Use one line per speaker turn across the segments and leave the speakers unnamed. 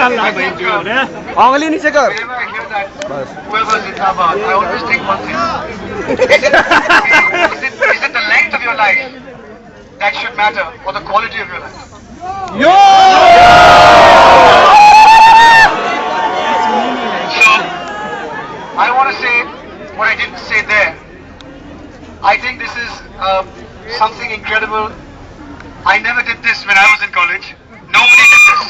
उंगली नीचे कर.
Whenever I hear that, whoever's in Thabad, I always think one thing. Is it the length of your life that should matter, or the quality of your life? So, I want to say what I didn't say there. I think this is something incredible. I never did this when I was in college. Nobody did this.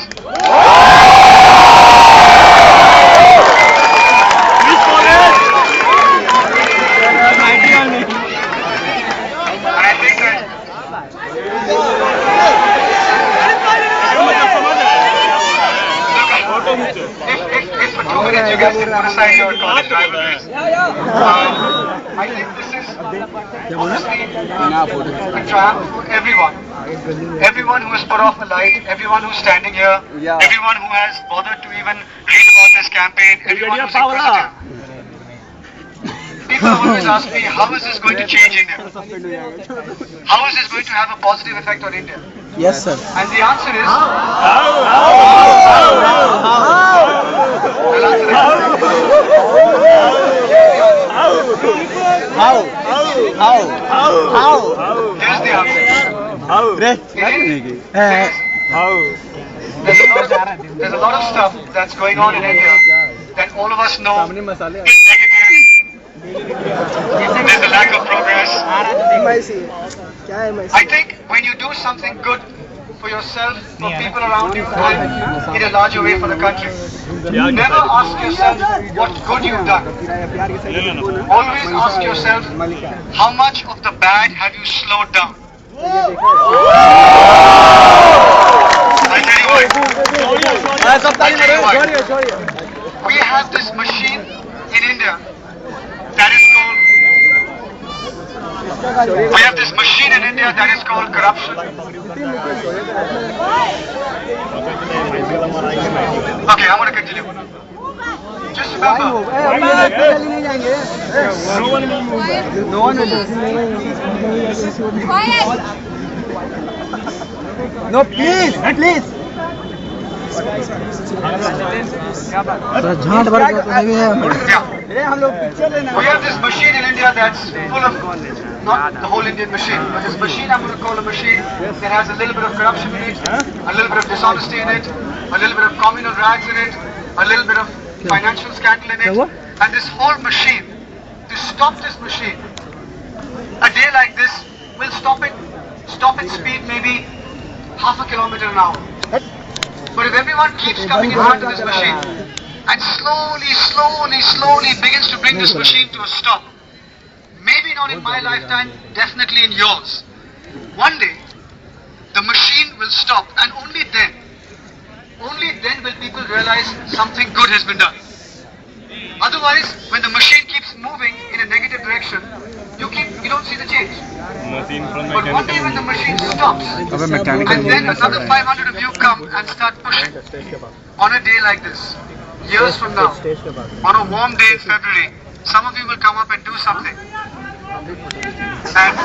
And I think that if for 2 minutes you guys can put aside your college rivalries, I think this is honestly a triumph for everyone. Everyone who has put off a light, everyone who's standing here, everyone who has bothered to even read about this campaign, everyone who's inquisitive. People always ask me, how is this going to change India? How is this going to have a positive effect on India?
Yes, sir.
And the answer is... Here's the answer. There's a lot of stuff that's going on in India that all of us know is negative. There's a lack of progress. I think when you do something good for yourself, for people around you, and in a larger way for the country, never ask yourself what good you've done. Always ask yourself, how much of the bad have you slowed down? I'll tell you why. We have this machine in India that is called corruption. Okay, I'm going to continue. Just remember.
No one will move. No, please.
We have this machine in India that's full of, not the whole Indian machine, but this machine I'm going to call a machine that has a little bit of corruption in it, a little bit of dishonesty in it, a little bit of communal rags in it, a little bit of financial scandal in it, and this whole machine, to stop this machine, a day like this will stop its speed maybe half a kilometer an hour. But if everyone keeps coming in front of this machine and slowly begins to bring this machine to a stop, maybe not in my lifetime, definitely in yours, one day the machine will stop, and only then will people realize something good has been done. Otherwise, when the machine keeps moving in a negative direction, you don't see the change. But one day when the machine stops, and then another 500 of you come and start pushing, on a day like this, years from now, on a warm day in February, some of you will come up and do something. And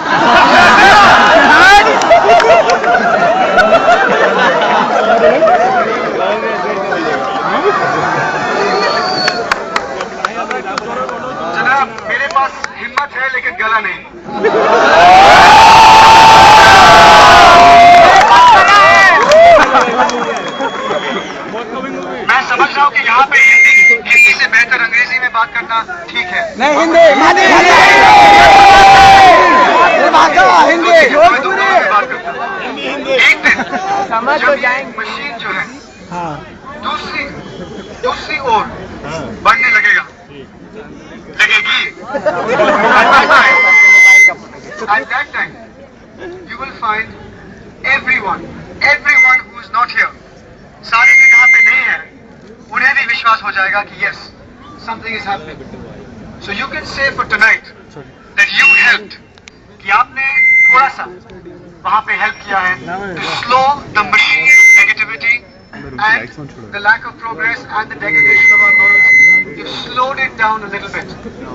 जनाब, मेरे पास हिम्मत है लेकिन गला नहीं. मैं समझ रहा हूँ कि यहाँ पे हिंदी से बेहतर अंग्रेजी में बात करना ठीक है.
नहीं, हिंदी.
मैं दोनों में बात करता हूँ. एक दिन जब ये मशीन जो है दूसरी ओर बढ़ने लगेगी. At that time, you will find everyone who is not here, सारे जो यहाँ पे नहीं है, उन्हें भी विश्वास हो जाएगा कि yes, something is happening. So you can say for tonight that you helped, कि आपने थोड़ा सा वहाँ पे help किया है to slow the machine of negativity and the lack of progress and the degradation of our morals. You've slowed it down a little bit,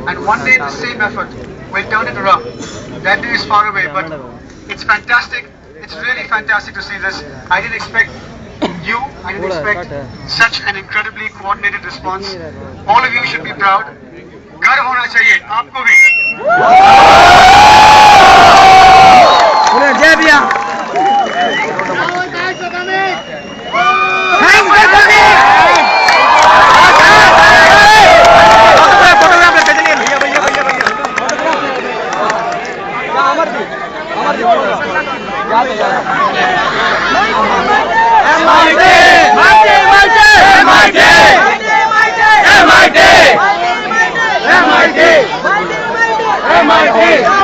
and one day the same effort will turn it around. That day is far away, but it's fantastic. It's really fantastic to see this. I didn't expect you, I didn't expect such an incredibly coordinated response. All of you should be proud. गर्व होना चाहिए आपको भी.
जय भैया MIT